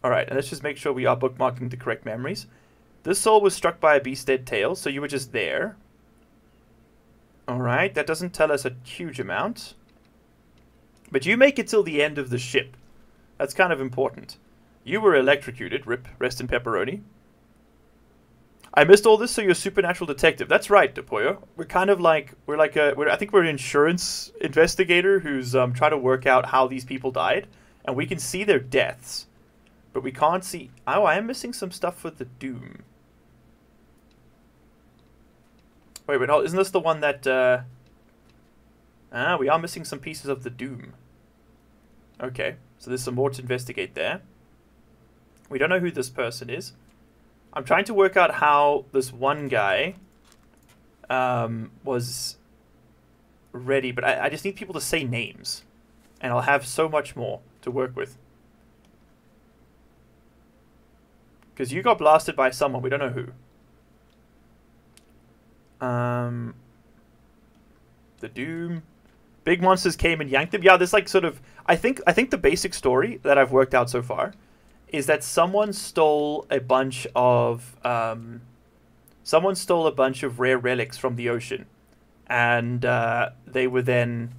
Alright, and let's just make sure we are bookmarking the correct memories. This soul was struck by a beast's dead tail, so you were just there. Alright, that doesn't tell us a huge amount. But you make it till the end of the ship. That's kind of important. You were electrocuted. Rip. Rest in pepperoni. I missed all this, so you're a supernatural detective. That's right, DePoyo. We're kind of like... I think we're an insurance investigator who's trying to work out how these people died. And we can see their deaths. But we can't see... Oh, I am missing some stuff for the Doom. Wait, isn't this the one that... we are missing some pieces of the Doom. Okay, so there's some more to investigate there. We don't know who this person is. I'm trying to work out how this one guy was ready, but I just need people to say names. And I'll have so much more to work with. Because you got blasted by someone, we don't know who. The Doom. Big monsters came and yanked them. Yeah, there's like sort of... I think the basic story that I've worked out so far is that someone stole a bunch of... someone stole a bunch of rare relics from the ocean. And they were then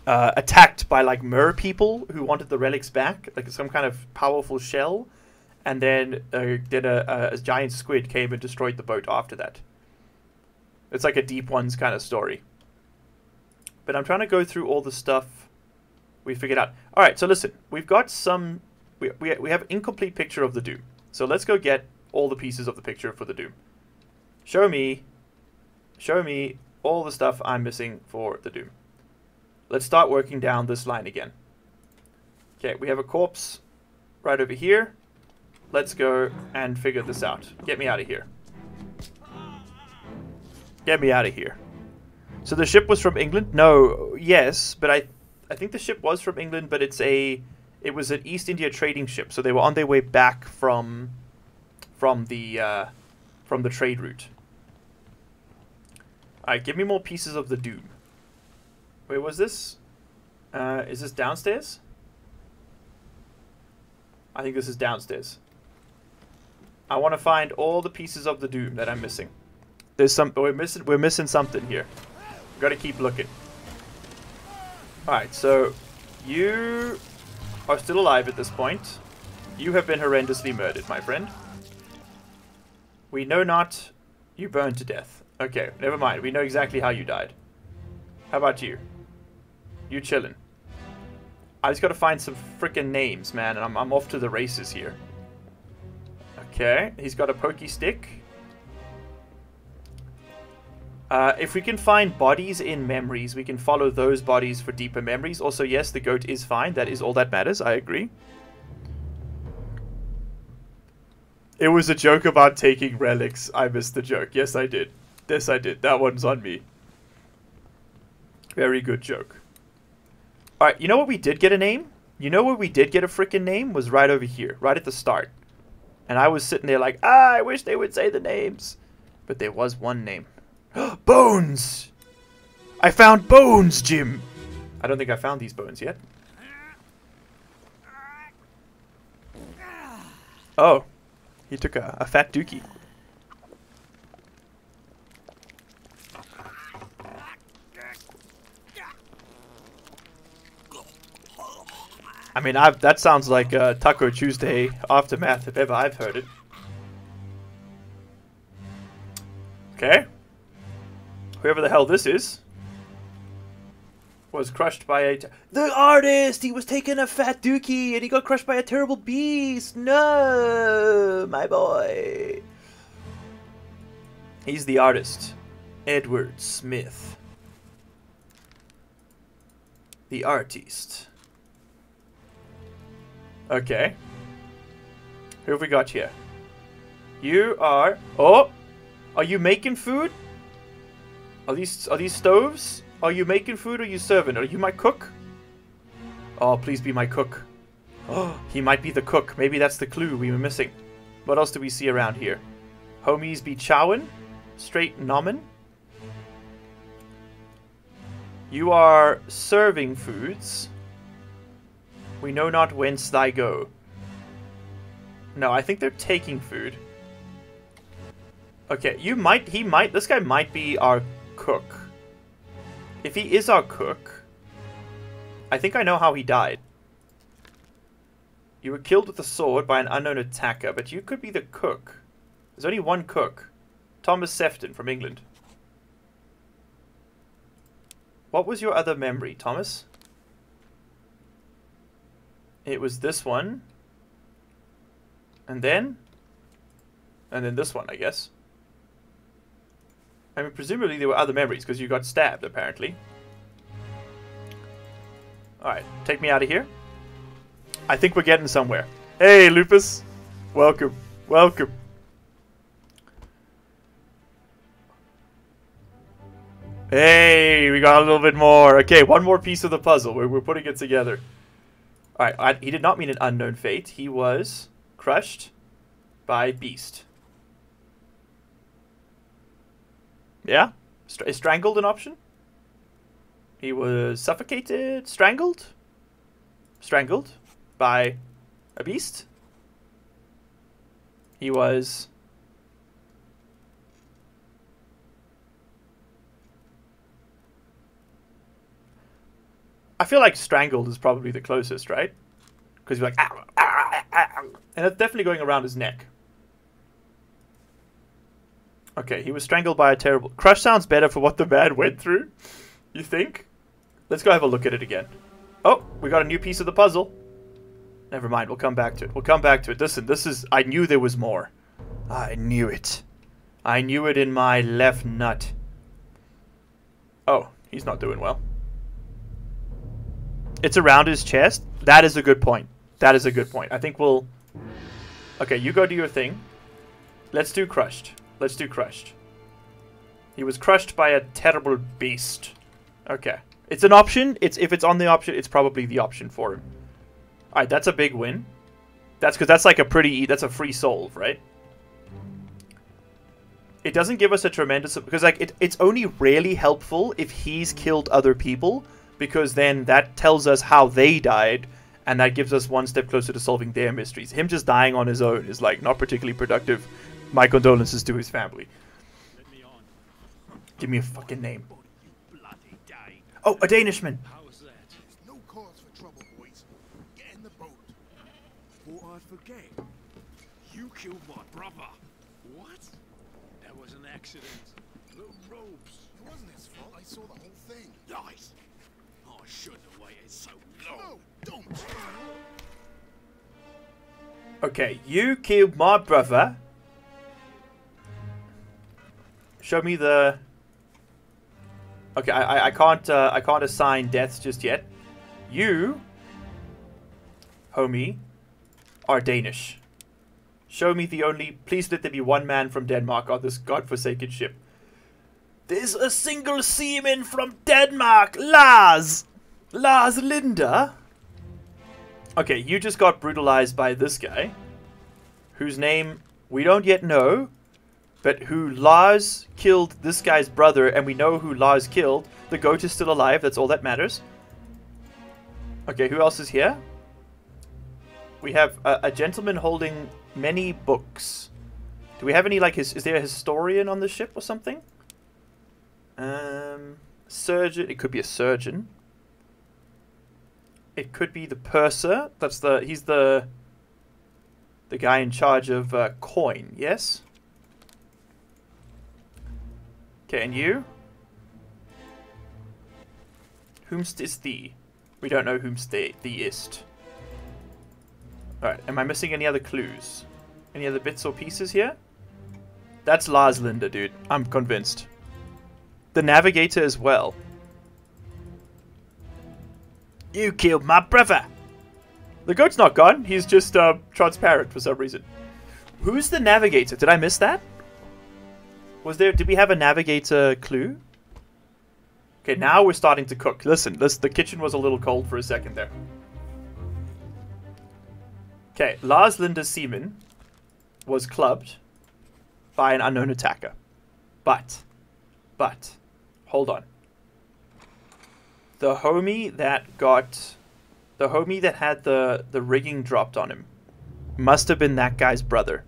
attacked by like mer people who wanted the relics back, like some kind of powerful shell, and then a giant squid came and destroyed the boat after that. It's like a Deep Ones kind of story. But I'm trying to go through all the stuff we figured out. All right, so listen, we've got some... We have an incomplete picture of the Doom. So let's go get all the pieces of the picture for the Doom. Show me all the stuff I'm missing for the Doom. Let's start working down this line again. Okay, we have a corpse right over here. Let's go and figure this out. Get me out of here. Get me out of here. So the ship was from England? No, yes, but I think the ship was from England, but it was an East India trading ship, so they were on their way back from the trade route. Alright, give me more pieces of the Doom. Wait, was this? Is this downstairs? I think this is downstairs. I want to find all the pieces of the Doom that I'm missing. There's some... We're missing something here. We've got to keep looking. Alright, so... You are still alive at this point. You have been horrendously murdered, my friend. We know not... You burned to death. Okay, never mind. We know exactly how you died. How about you? You chillin'. I just gotta find some frickin' names, man, and I'm off to the races here. Okay, he's got a pokey stick. If we can find bodies in memories, we can follow those bodies for deeper memories. Also, yes, the goat is fine. That is all that matters. I agree. It was a joke about taking relics. I missed the joke. Yes, I did. Yes, I did. That one's on me. Very good joke. Alright, you know what we did get a name? You know where we did get a freaking name? Was right over here. Right at the start. And I was sitting there like, I wish they would say the names. But there was one name. Bones! I found bones, Jim! I don't think I found these bones yet. Oh. He took a fat dookie. I mean, that sounds like Taco Tuesday aftermath if ever I've heard it. Okay. Whoever the hell this is was crushed by a... The artist! He was taking a fat dookie and he got crushed by a terrible beast! No! My boy! He's the artist. Edward Smith. The artist. Okay. Who have we got here? You are... Oh! Are you making food? Are these stoves? Are you making food or are you serving? Are you my cook? Oh, please be my cook. Oh, he might be the cook. Maybe that's the clue we were missing. What else do we see around here? Homies be chowin'? Straight nomin'? You are serving foods. We know not whence thy go. No, I think they're taking food. Okay, this guy might be our cook. If he is our cook, I think I know how he died. You were killed with a sword by an unknown attacker, but you could be the cook. There's only one cook. Thomas Sefton from England. What was your other memory, Thomas? It was this one. And then this one, I guess. I mean, presumably there were other memories, because you got stabbed, apparently. Alright, take me out of here. I think we're getting somewhere. Hey, Lupus! Welcome. Welcome. Hey, we got a little bit more. Okay, one more piece of the puzzle. We're putting it together. Alright, he did not mean an unknown fate. He was crushed by beast. Yeah? Is strangled an option? He was suffocated, strangled? Strangled by a beast? He was... I feel like strangled is probably the closest, right? Because you're like... "Ah, ah, ah, ah," and that's definitely going around his neck. Okay, he was strangled by a terrible... Crush sounds better for what the man went through. You think? Let's go have a look at it again. Oh, we got a new piece of the puzzle. Never mind, we'll come back to it. We'll come back to it. Listen, this is... I knew there was more. I knew it. I knew it in my left nut. Oh, he's not doing well. It's around his chest. That is a good point. That is a good point. I think we'll... Okay, you go do your thing. Let's do crushed. Let's do crushed. He was crushed by a terrible beast. Okay. It's an option. If it's on the option, it's probably the option for him. Alright, that's a big win. That's because that's like a pretty... That's a free solve, right? It doesn't give us a tremendous... Because like it's only rarely helpful if he's killed other people. Because then that tells us how they died. And that gives us one step closer to solving their mysteries. Him just dying on his own is like not particularly productive. My condolences to his family. Give me a fucking name. Oh, a Danishman. How's that? There's no cause for trouble, boys. Get in the boat. Thought I'd forget. You killed my brother. What? That was an accident. The ropes. It wasn't his fault. I saw the whole thing. Lies. I shouldn't have waited so long. No, don't. Okay, you killed my brother. Show me the... Okay, I can't assign deaths just yet. You, homie, are Danish. Show me the only... Please let there be one man from Denmark on this godforsaken ship. There's a single seaman from Denmark, Lars! Lars Linda? Okay, you just got brutalized by this guy, whose name we don't yet know, but who Lars killed this guy's brother, and we know who Lars killed. The goat is still alive, that's all that matters. Okay, who else is here? We have a gentleman holding many books. Do we have any, like, is there a historian on the ship or something? Surgeon, it could be a surgeon. It could be the purser. He's the guy in charge of coin, yes? Okay, and you? Whomst is thee? We don't know whomst thee ist. Alright, am I missing any other clues? Any other bits or pieces here? That's Lars Linda, dude. I'm convinced. The navigator as well. You killed my brother! The goat's not gone. He's just transparent for some reason. Who's the navigator? Did I miss that? Did we have a navigator clue? Okay, now we're starting to cook. Listen, the kitchen was a little cold for a second there. Okay, Lars Linda Seaman was clubbed by an unknown attacker. But, hold on. The homie that got the homie that had the rigging dropped on him must have been that guy's brother.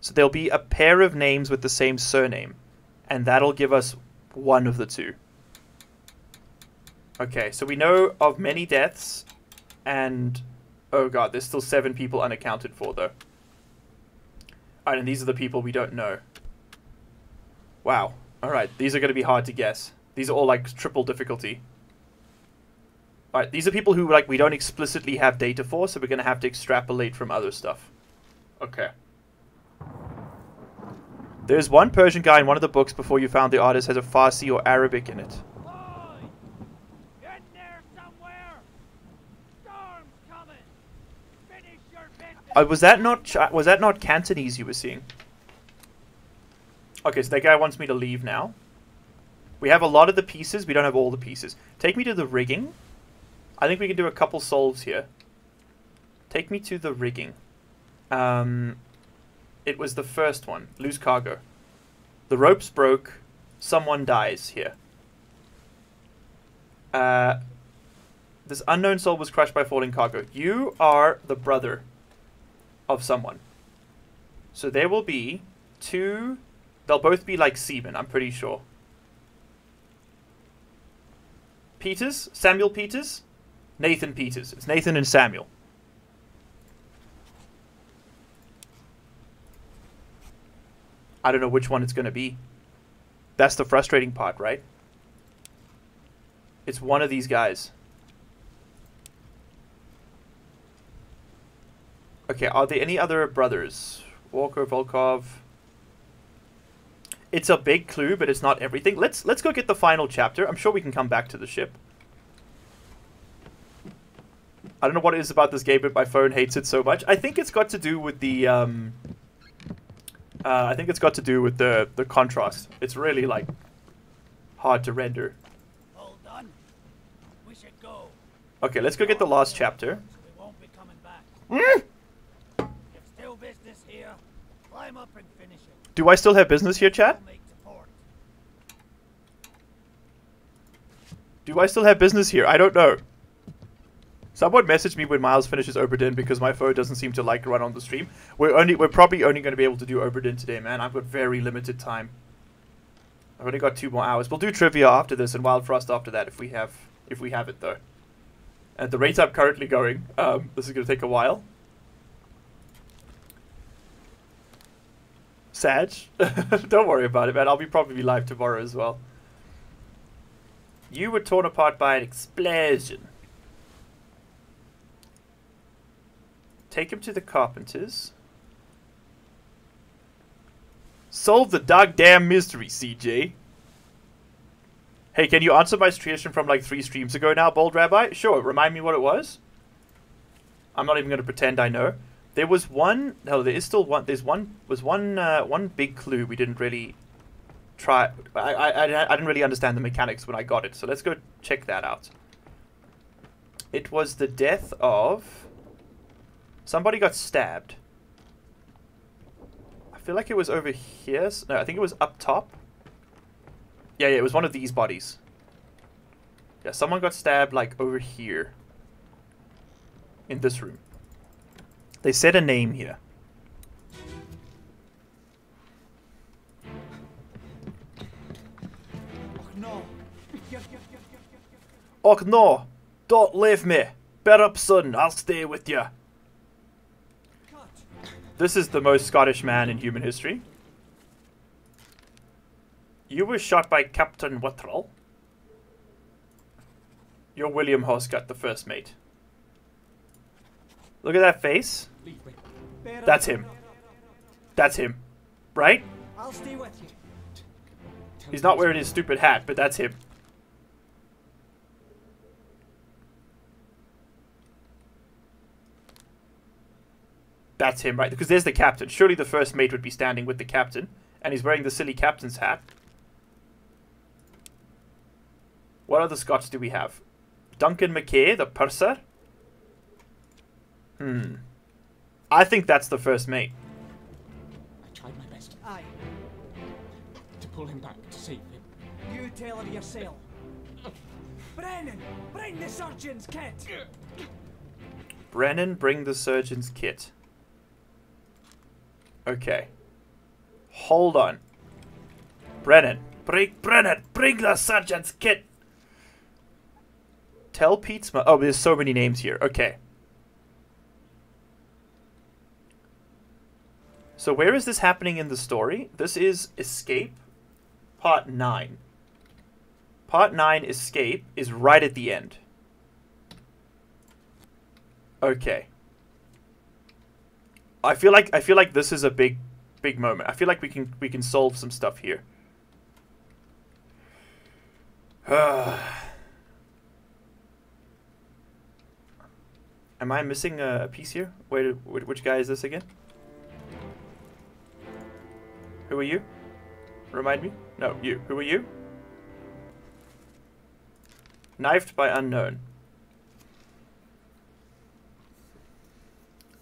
So there'll be a pair of names with the same surname, and that'll give us one of the two. Okay, so we know of many deaths, and oh god, there's still 7 people unaccounted for though. Alright, and these are the people we don't know. Wow. Alright, these are going to be hard to guess. These are all like triple difficulty. Alright, these are people who like we don't explicitly have data for, so we're going to have to extrapolate from other stuff. Okay. There's one Persian guy in one of the books before you found the artist has a Farsi or Arabic in it. In there somewhere. Storm's coming. Finish your business. Was that not Cantonese you were seeing? Okay, so that guy wants me to leave now. We have a lot of the pieces. We don't have all the pieces. Take me to the rigging. I think we can do a couple solves here. Take me to the rigging. It was the first one. Loose cargo. The ropes broke. Someone dies here. This unknown soul was crushed by falling cargo. You are the brother of someone. So there will be 2... They'll both be like seamen, I'm pretty sure. Peters? Samuel Peters? Nathan Peters. It's Nathan and Samuel. I don't know which one it's going to be. That's the frustrating part, right? It's one of these guys. Okay, are there any other brothers? Walker, Volkov... It's a big clue, but it's not everything. Let's go get the final chapter. I'm sure we can come back to the ship. I don't know what it is about this game, but my phone hates it so much. I think it's got to do with the the contrast. It's really like hard to render. All done. We should go. Okay, let's go get the last chapter. We won't be coming back. Mm? If still business here, climb up and finish it. Do I still have business here, chat? Make to port. Do I still have business here? I don't know. Someone messaged me when Miles finishes Obra Dinn because my phone doesn't seem to like run on the stream. We're probably only going to be able to do Obra Dinn today, man. I've got very limited time. I've only got 2 more hours. We'll do trivia after this and Wild Frost after that if we have it though. At the rate I'm currently going, this is going to take a while. Sag, don't worry about it, man. I'll probably be live tomorrow as well. You were torn apart by an explosion. Take him to the carpenters. Solve the goddamn mystery, CJ. Hey, can you answer my suggestion from like 3 streams ago now, Bold Rabbi? Sure, remind me what it was. I'm not even going to pretend I know. There was one... No, there is still one... There's one big clue we didn't really try... I didn't really understand the mechanics when I got it, so let's go check that out. It was the death of... Somebody got stabbed. I feel like it was over here. No, I think it was up top. Yeah, it was one of these bodies. Yeah, someone got stabbed, like, over here. In this room. They said a name here. Och no! Don't leave me! Bear up, son. I'll stay with you. This is the most Scottish man in human history. You were shot by Captain Withrell. You're William Hoscott, the first mate. Look at that face. That's him. That's him. Right? I'll stay with you. He's not wearing his stupid hat, but that's him. That's him, right? Because there's the captain. Surely the first mate would be standing with the captain. And he's wearing the silly captain's hat. What other Scots do we have? Duncan McKay, the purser. I think that's the first mate. I tried my best. Aye. To pull him back, to save him. You tell her yourself. Brennan, bring the surgeon's kit. Brennan, bring the surgeon's kit. Okay. Hold on. Brennan, bring the surgeon's kit. Tell Pete's mother. Oh, there's so many names here. Okay. So where is this happening in the story? This is Escape, Part 9. Part 9, Escape, is right at the end. Okay. I feel like this is a big moment. I feel like we can solve some stuff here. Am I missing a piece here? Wait, which guy is this again? Who are you? Remind me? No, you. Who are you? Knifed by unknown.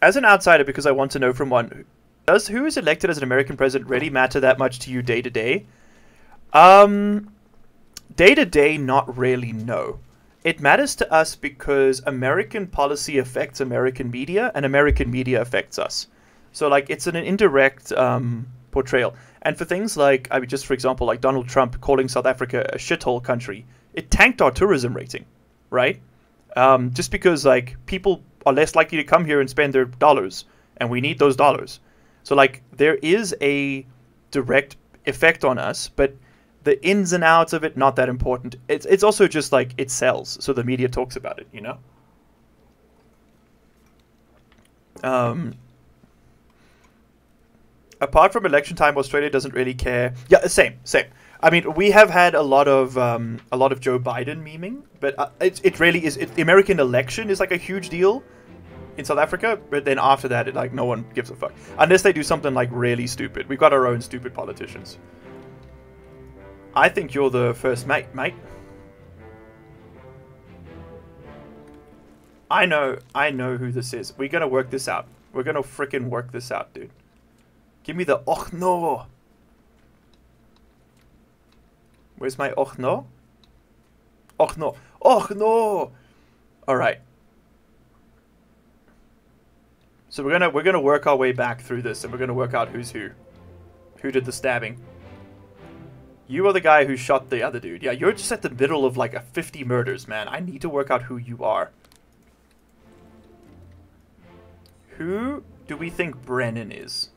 As an outsider, because I want to know from one, does who is elected as an American president really matter that much to you day to day? Day to day, not really, no. It matters to us because American policy affects American media, and American media affects us. So, like, it's an indirect portrayal. And for things like, I mean, just for example, like Donald Trump calling South Africa a shithole country, it tanked our tourism rating, right? Just because, like, people are less likely to come here and spend their dollars, and we need those dollars. So, like, there is a direct effect on us, but the ins and outs of it, not that important. It's also just, like, it sells, so the media talks about it, you know? Apart from election time, Australia doesn't really care. Yeah, same. I mean, we have had a lot of Joe Biden memeing, but it really is. The American election is like a huge deal in South Africa, but then after that, like no one gives a fuck unless they do something like really stupid. We've got our own stupid politicians. I think you're the first mate. I know who this is. We're gonna work this out. We're gonna frickin' work this out, dude. Give me the och no. Where's my och no? Och no. Och no. All right. So we're gonna work our way back through this, and we're gonna work out who's who. Who did the stabbing? You are the guy who shot the other dude. Yeah, you're just at the middle of like 50 murders, man. I need to work out who you are. Who do we think Brennan is?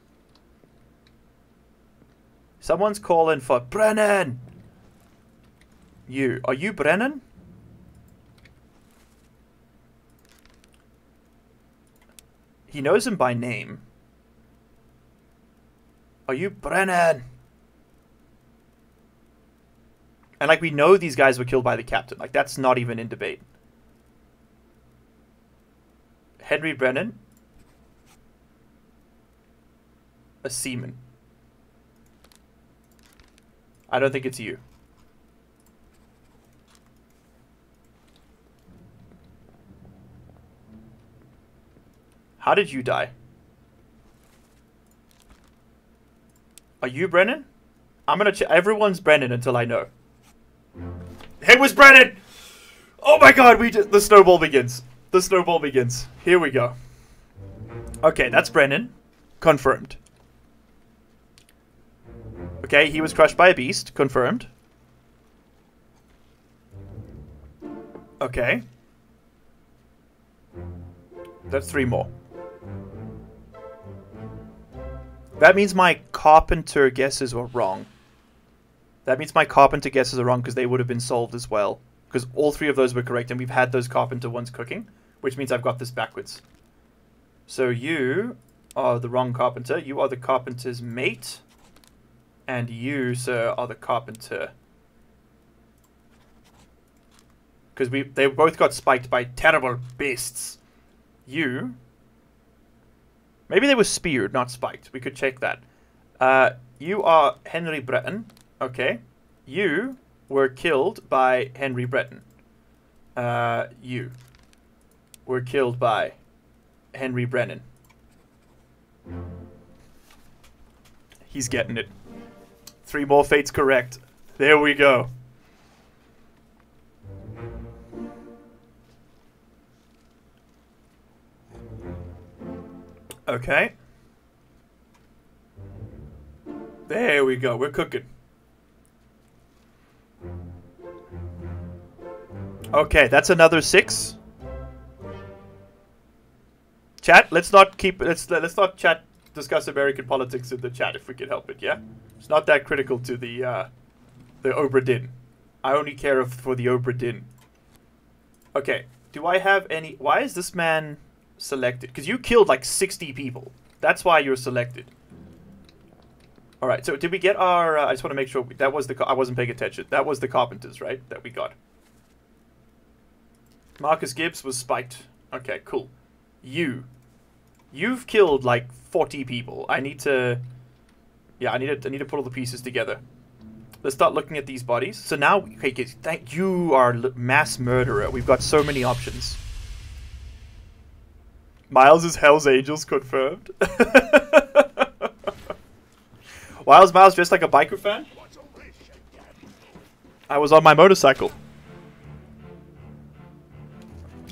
Someone's calling for Brennan! You. Are you Brennan? He knows him by name. Are you Brennan? And, like, we know these guys were killed by the captain. Like, that's not even in debate. Henry Brennan. A seaman. I don't think it's you. How did you die? Are you Brennan? I'm gonna check. Everyone's Brennan until I know. It was Brennan! Oh my god, the snowball begins. The snowball begins. Here we go. Okay, that's Brennan. Confirmed. Okay, he was crushed by a beast. Confirmed. Okay. That's 3 more. That means my carpenter guesses were wrong. That means my carpenter guesses are wrong because they would have been solved as well. Because all 3 of those were correct and we've had those carpenter ones cooking. Which means I've got this backwards. So you are the wrong carpenter. You are the carpenter's mate. And you, sir, are the carpenter. Because they both got spiked by terrible beasts. You... Maybe they were speared, not spiked. We could check that. You are Henry Breton. Okay. You were killed by Henry Breton. You were killed by Henry Brennan. He's getting it. 3 more fates correct. There we go. Okay. There we go. We're cooking. Okay, that's another 6. Chat, let's not discuss American politics in the chat if we can help it, yeah? It's not that critical to the Obra Dinn. I only care for the Obra Dinn. Okay, do I have any... Why is this man selected? Because you killed like 60 people. That's why you're selected. Alright, so did we get our... I just want to make sure... That was the... I wasn't paying attention. That was the carpenters, right? That we got. Marcus Gibbs was spiked. Okay, cool. You've killed like 40 people. I need to... Yeah, I need to put all the pieces together. Let's start looking at these bodies. So now... Okay, thank you are mass murderer. We've got so many options. Miles is Hell's Angels confirmed. Why was Miles dressed like a biker fan? I was on my motorcycle.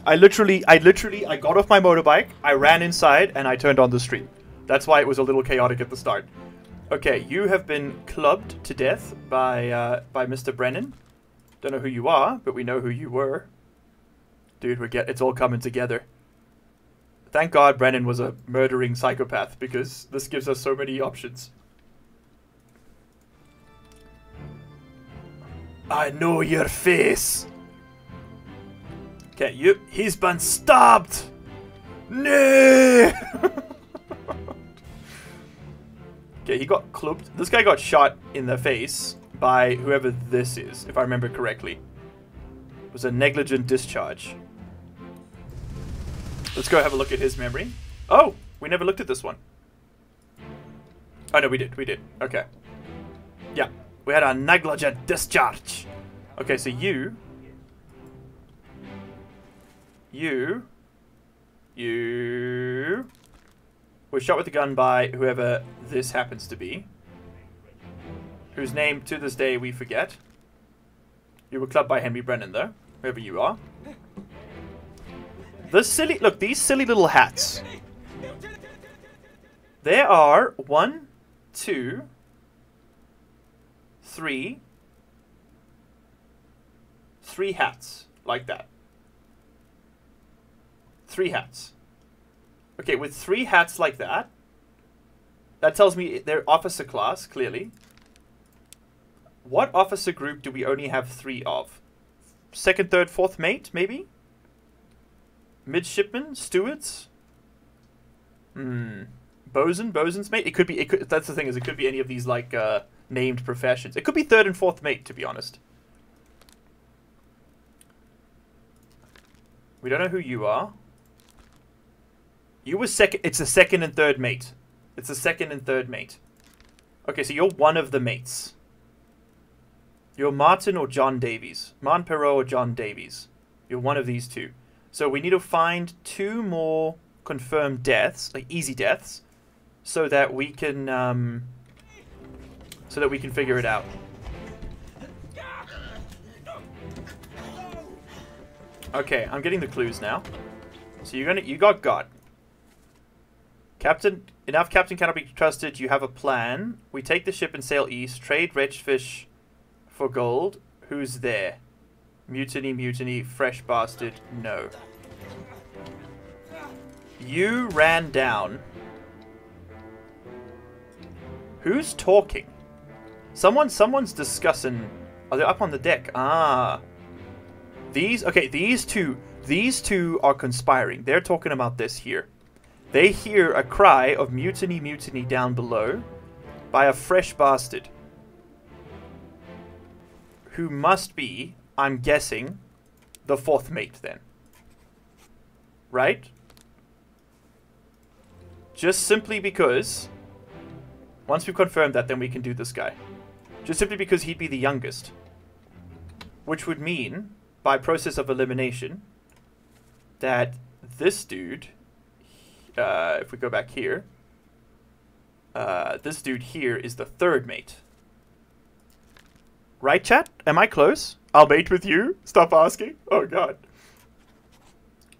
I got off my motorbike, I ran inside, and I turned on the stream. That's why it was a little chaotic at the start. Okay, you have been clubbed to death by Mr. Brennan. Don't know who you are, but we know who you were. Dude, it's all coming together. Thank God Brennan was a murdering psychopath, because this gives us so many options. I know your face. Okay, he's been stabbed. No. Okay, he got clubbed. This guy got shot in the face by whoever this is, if I remember correctly. It was a negligent discharge. Let's go have a look at his memory. Oh, we never looked at this one. Oh no, we did. Okay. Yeah, we had a negligent discharge. Okay, so you were shot with a gun by whoever this happens to be, whose name to this day we forget. You were clubbed by Henry Brennan though, whoever you are. These silly little hats. There are 1, 2, 3 hats like that. 3 hats. Okay, with 3 hats like that, that tells me they're officer class, clearly. What officer group do we only have 3 of? 2nd, 3rd, 4th mate, maybe? Midshipman? Stewards? Bosun's mate? That's the thing, is it could be any of these, like, named professions. It could be 3rd and 4th mate, to be honest. We don't know who you are. You were second. It's a 2nd and 3rd mate. It's a 2nd and 3rd mate. Okay, so you're one of the mates. You're Martin or John Davies. Martin Perot or John Davies. You're one of these 2. So we need to find 2 more confirmed deaths, like easy deaths, so that we can figure it out. Okay, I'm getting the clues now. So you got. Captain cannot be trusted. You have a plan. We take the ship and sail east. Trade redfish for gold. Who's there? Mutiny, fresh bastard. No. You ran down. Who's talking? Someone's discussing. Are they up on the deck? Ah. These two are conspiring. They're talking about this here. They hear a cry of mutiny down below by a fresh bastard. Who must be, I'm guessing, the 4th mate then. Right? Just simply because, once we've confirmed that, then we can do this guy. Just simply because he'd be the youngest. Which would mean, by process of elimination, that this dude, if we go back here, this dude here is the 3rd mate. Right, chat? Am I close? I'll mate with you? Stop asking. Oh, God.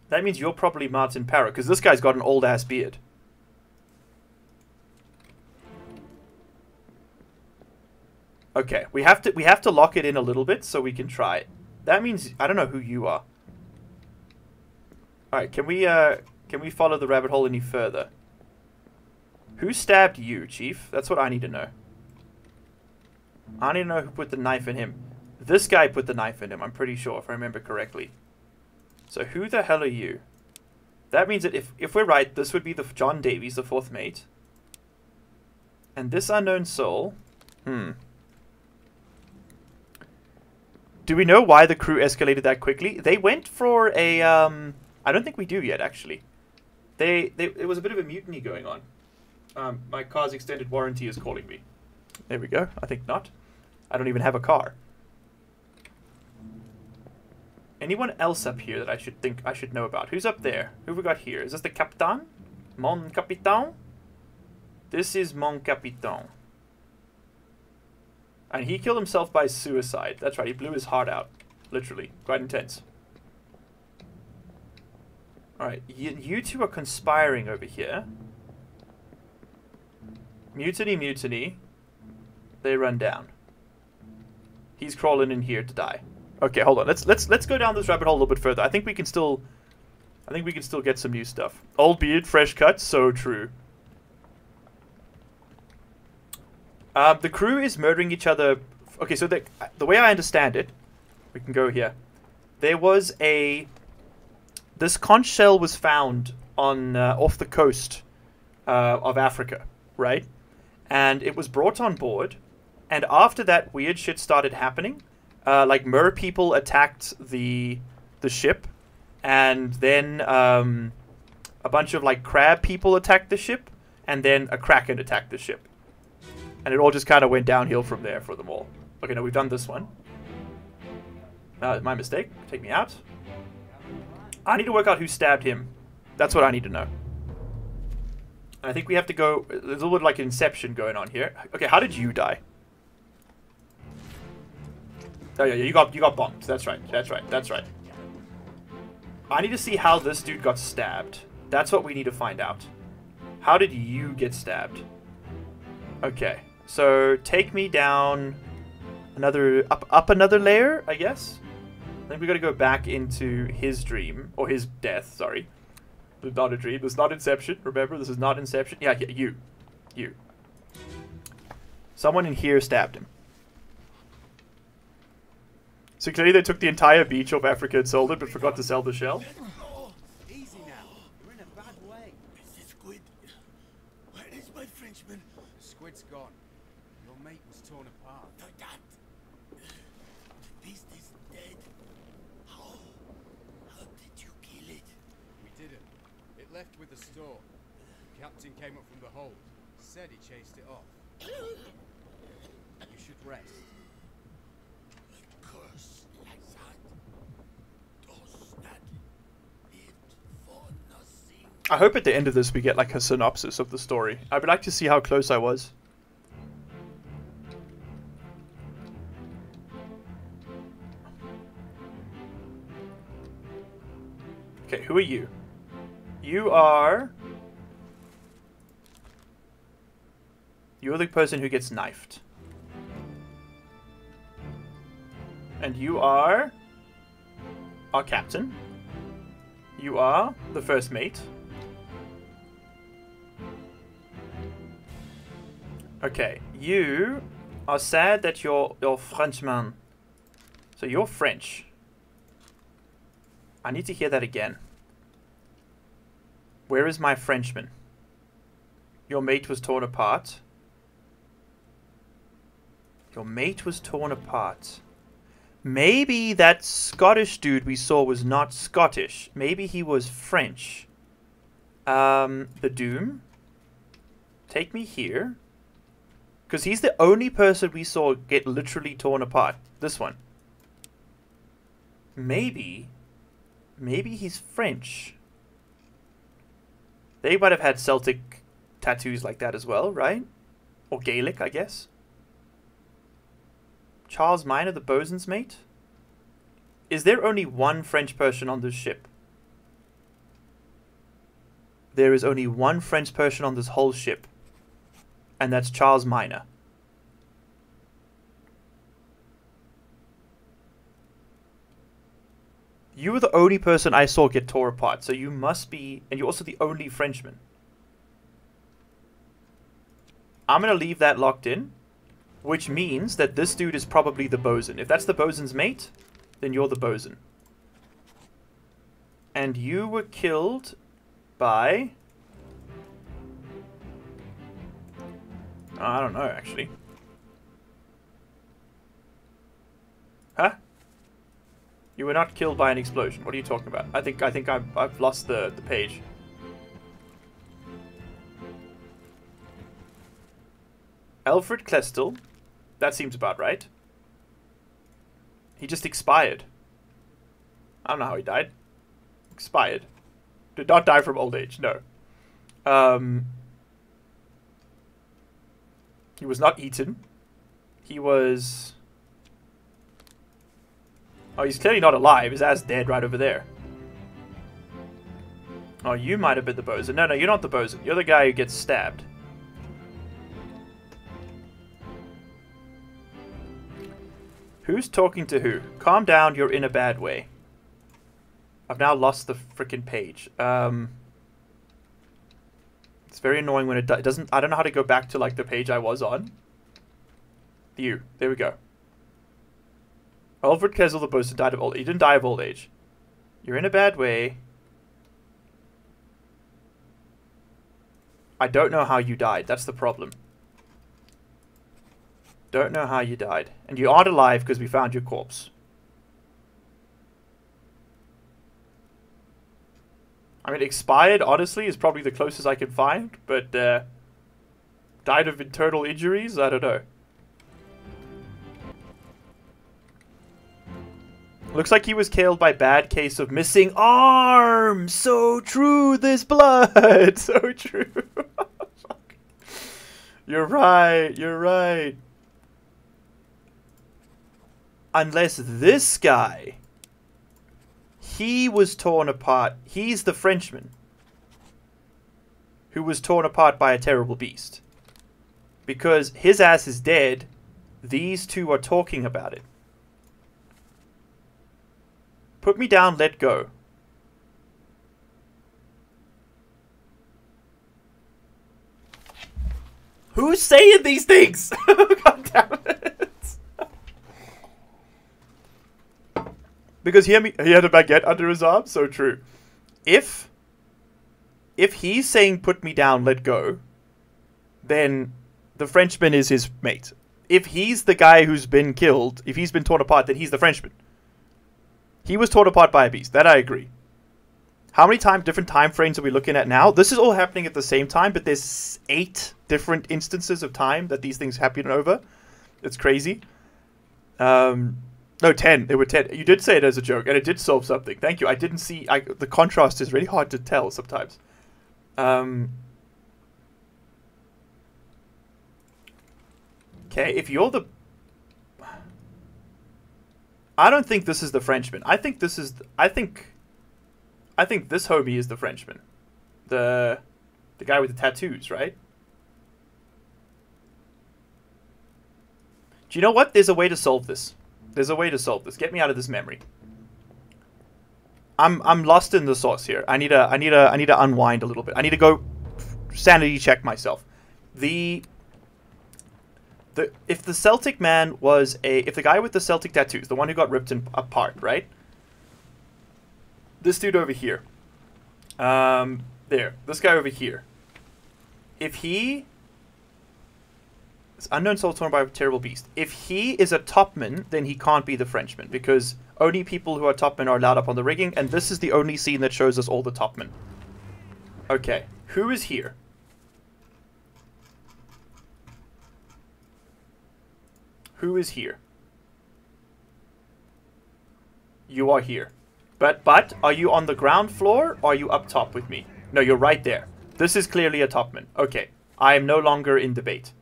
That means you're probably Martin Parra, because this guy's got an old-ass beard. Okay, we have to lock it in a little bit so we can try it. That means I don't know who you are. All right, can we follow the rabbit hole any further? Who stabbed you, Chief? That's what I need to know. I need to know who put the knife in him. This guy put the knife in him, I'm pretty sure, if I remember correctly. So who the hell are you? That means that if we're right, this would be the John Davies, the fourth mate. And this unknown soul... Do we know why the crew escalated that quickly? They went for a... I don't think we do yet, actually. There was a bit of a mutiny going on. My car's extended warranty is calling me. There we go. I think not. I don't even have a car. Anyone else up here that I should know about? Who's up there? Who have we got here? Is this the Captain? Mon Capitaine? This is Mon Capitaine. And he killed himself by suicide. That's right, he blew his heart out. Literally. Quite intense. Alright, you two are conspiring over here. Mutiny, mutiny. They run down. He's crawling in here to die. Okay, hold on. Let's go down this rabbit hole a little bit further. I think we can still get some new stuff. Old beard, fresh cut, so true. The crew is murdering each other. Okay, so the way I understand it, we can go here. There was this conch shell was found on off the coast of Africa, right? And it was brought on board. And after that, weird shit started happening. Like mer people attacked the ship, and then a bunch of like crab people attacked the ship, and then a kraken attacked the ship. And it all just kind of went downhill from there for them all. Okay, now we've done this one. My mistake. Take me out. I need to work out who stabbed him. That's what I need to know. And I think we have to go... There's a little bit like Inception going on here. Okay, how did you die? Oh yeah, you got bombed. That's right. That's right. That's right. I need to see how this dude got stabbed. That's what we need to find out. How did you get stabbed? Okay. So, take me down another... Up another layer, I guess? I think we gotta go back into his dream. Or his death, sorry. This is not a dream. This is not Inception. Remember, this is not Inception. Yeah, you. You. Someone in here stabbed him. So clearly they took the entire beach of Africa and sold it, but forgot to sell the shell. Easy now. You're in a bad way. Is it squid? Where is my Frenchman? The squid's gone. Your mate was torn apart. That. The beast is dead. How did you kill it? We didn't. It left with the store. The captain came up from the hold. Said he chased it off. You should rest. Curse like that does not live for nothing. I hope at the end of this we get like a synopsis of the story. I would like to see how close I was. Okay, who are you? You are... You're the person who gets knifed. And you are... our captain. You are the first mate. Okay, you are sad that you're Frenchman. So you're French. I need to hear that again. Where is my Frenchman? Your mate was torn apart. Your mate was torn apart. Maybe that Scottish dude we saw was not Scottish. Maybe he was French. The Doom. Take me here. Because he's the only person we saw get literally torn apart. This one. Maybe he's French. They might have had Celtic tattoos like that as well, right? Or Gaelic, I guess. Charles Minor, the bosun's mate? Is there only one French person on this ship? There is only one French person on this whole ship. And that's Charles Minor. You were the only person I saw get tore apart, so you must be... And you're also the only Frenchman. I'm going to leave that locked in, which means that this dude is probably the Bosun. If that's the Bosun's mate, then you're the Bosun. And you were killed by... I don't know, actually. Huh? You were not killed by an explosion. What are you talking about? I think I've lost the page. Alfred Klestel. That seems about right. He just expired. I don't know how he died. Expired. Did not die from old age, no. He was not eaten. He was... Oh, he's clearly not alive. His ass dead right over there. Oh, you might have been the Bosun. No, you're not the Bosun. You're the guy who gets stabbed. Who's talking to who? Calm down, you're in a bad way. I've now lost the frickin' page. It's very annoying when it doesn't... I don't know how to go back to, like, the page I was on. You. There we go. Alfred Kessel, the Bosun, died of old age. He didn't die of old age. You're in a bad way. I don't know how you died. That's the problem. Don't know how you died. And you aren't alive because we found your corpse. I mean, expired, honestly, is probably the closest I can find. But, died of internal injuries? I don't know. Looks like he was killed by bad case of missing arm. So true, this blood. So true. You're right. You're right. Unless this guy, he was torn apart. He's the Frenchman who was torn apart by a terrible beast. Because his ass is dead. These two are talking about it. Put me down, let go. Who's saying these things? God damn it. Because he had a baguette under his arm, so true. If he's saying put me down, let go, then the Frenchman is his mate. If he's the guy who's been killed, if he's been torn apart, then he's the Frenchman. He was torn apart by a beast. That I agree. How many different time frames are we looking at now? This is all happening at the same time, but there's 8 different instances of time that these things happen over. It's crazy. No, 10. There were 10. You did say it as a joke, and it did solve something. Thank you. I didn't see... the contrast is really hard to tell sometimes. Okay, if you're the... I don't think this is the Frenchman. I think this is... I think this homie is the Frenchman. The guy with the tattoos, right? Do you know what? There's a way to solve this. There's a way to solve this. Get me out of this memory. I'm lost in the sauce here. I need to unwind a little bit. I need to go sanity check myself. If the Celtic man was if the guy with the Celtic tattoos, the one who got ripped apart, right? This dude over here. This guy over here. If he... Unknown soul torn by a terrible beast. If he is a topman, then he can't be the Frenchman, because only people who are topmen are allowed up on the rigging, and this is the only scene that shows us all the topmen. Okay, who is here? Who is here? You are here. But are you on the ground floor, or are you up top with me? No, you're right there. This is clearly a topman. Okay, I am no longer in debate.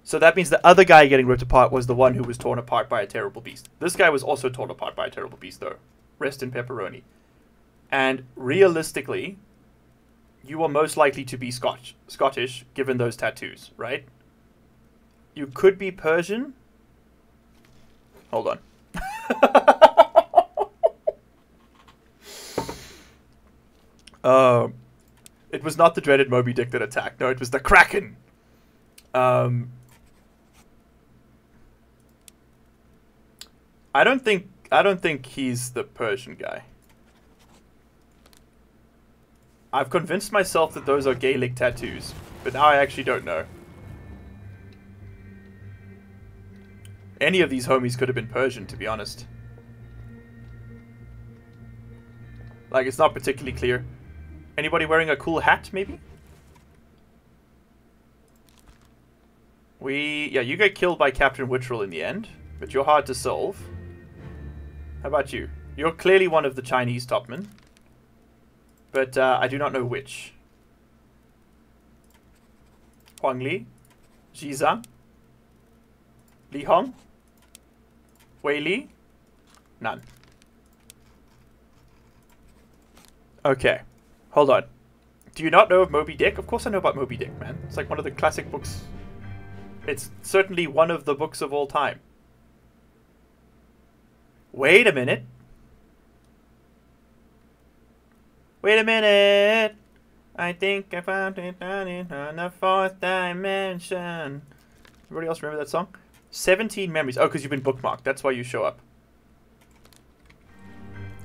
So that means the other guy getting ripped apart was the one who was torn apart by a terrible beast. This guy was also torn apart by a terrible beast, though. Rest in pepperoni. And realistically, you are most likely to be Scottish, given those tattoos, right? You could be Persian. Hold on. It was not the dreaded Moby Dick that attacked. No, it was the Kraken. I don't think he's the Persian guy. I've convinced myself that those are Gaelic tattoos, but now I actually don't know. Any of these homies could have been Persian, to be honest. Like, it's not particularly clear. Anybody wearing a cool hat, maybe? Yeah, you get killed by Captain Wittrell in the end, but you're hard to solve. How about you? You're clearly one of the Chinese topmen, but I do not know which. Huang Li? Zhizang? Li Hong? Wei Li? None. Okay. Hold on. Do you not know of Moby Dick? Of course I know about Moby Dick, man. It's like one of the classic books. It's certainly one of the books of all time. Wait a minute. Wait a minute. I think I found it down in the 4th dimension. Everybody else remember that song? 17 memories. Oh, because you've been bookmarked. That's why you show up.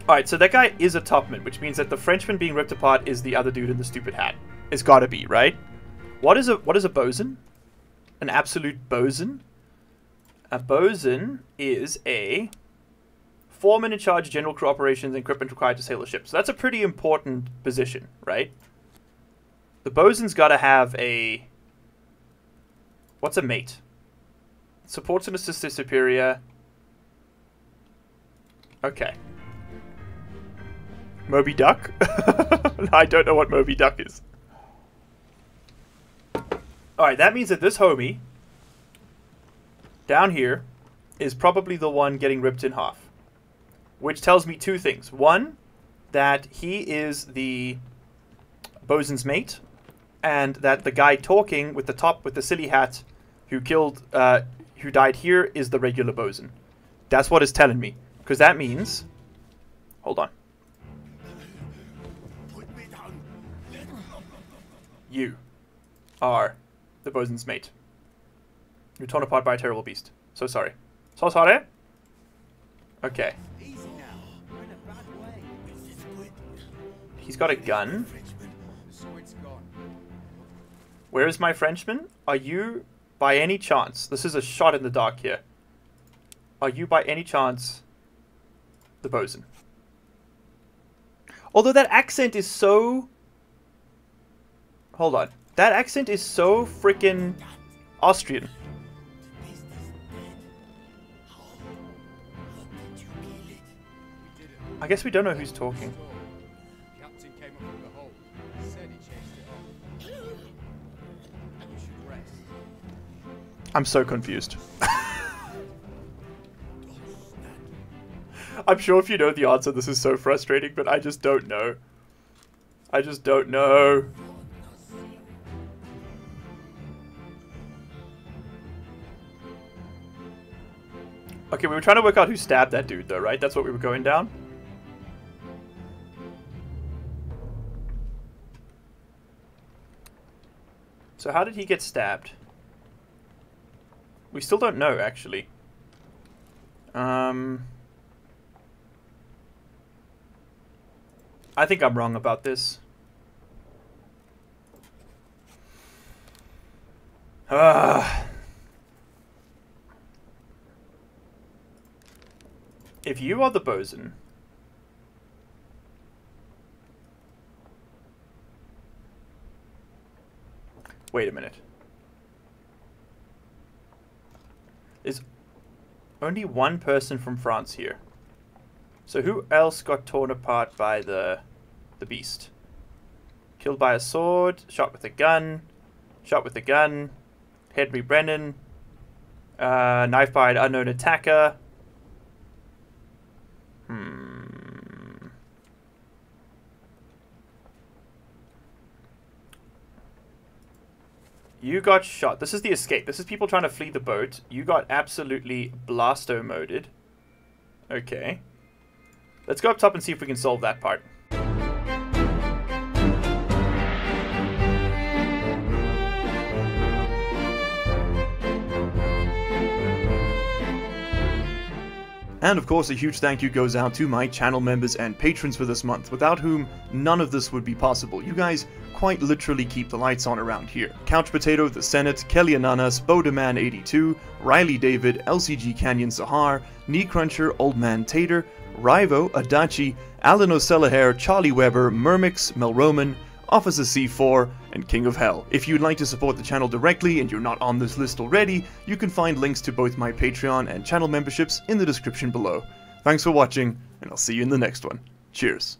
Alright, so that guy is a topman, which means that the Frenchman being ripped apart is the other dude in the stupid hat. It's gotta be, right? What is a bosun? An absolute bosun? A bosun is a foreman in charge of general crew operations and equipment required to sail a ship. So that's a pretty important position, right? The bosun's gotta have a... What's a mate? Supports and assists their superior. Okay. Moby Duck? I don't know what Moby Duck is. Alright, that means that this homie down here is probably the one getting ripped in half. Which tells me two things. One, that he is the bosun's mate, and that the guy talking with the silly hat who died here is the regular bosun. That's what it's telling me. Because that means... Hold on. You are the bosun's mate. You're torn apart by a terrible beast. So sorry. So sorry? Okay. Easy now. We're in a bad way. He's got a gun. The squid's gone. Where is my Frenchman? Are you, by any chance... This is a shot in the dark here. Are you, by any chance, the bosun? Although that accent is so... Hold on. That accent is so freaking Austrian. I guess we don't know who's talking. Captain came up from the hold. Said he chased it off. You should rest. I'm so confused. I'm sure if you know the answer, this is so frustrating, but I just don't know. I just don't know. Okay, we were trying to work out who stabbed that dude, though, right? That's what we were going down? So how did he get stabbed? We still don't know, actually. I think I'm wrong about this. If you are the bosun... Wait a minute. There's only one person from France here. So who else got torn apart by the beast? Killed by a sword, shot with a gun, Henry Brennan, knife by an unknown attacker. You got shot. This is the escape. This is people trying to flee the boat. You got absolutely blasto-moded. Okay. Let's go up top and see if we can solve that part. And of course, a huge thank you goes out to my channel members and patrons for this month, without whom none of this would be possible. You guys quite literally keep the lights on around here. Couch Potato, The Senate, Kelly Ananas, Bodeman82, Riley David, LCG Canyon Sahar, Knee Cruncher, Old Man Tater, Rivo, Adachi, Alan O'Selahair, Charlie Weber, Mermix, Melroman, Officer C4, and King of Hell. If you'd like to support the channel directly and you're not on this list already, you can find links to both my Patreon and channel memberships in the description below. Thanks for watching, and I'll see you in the next one. Cheers.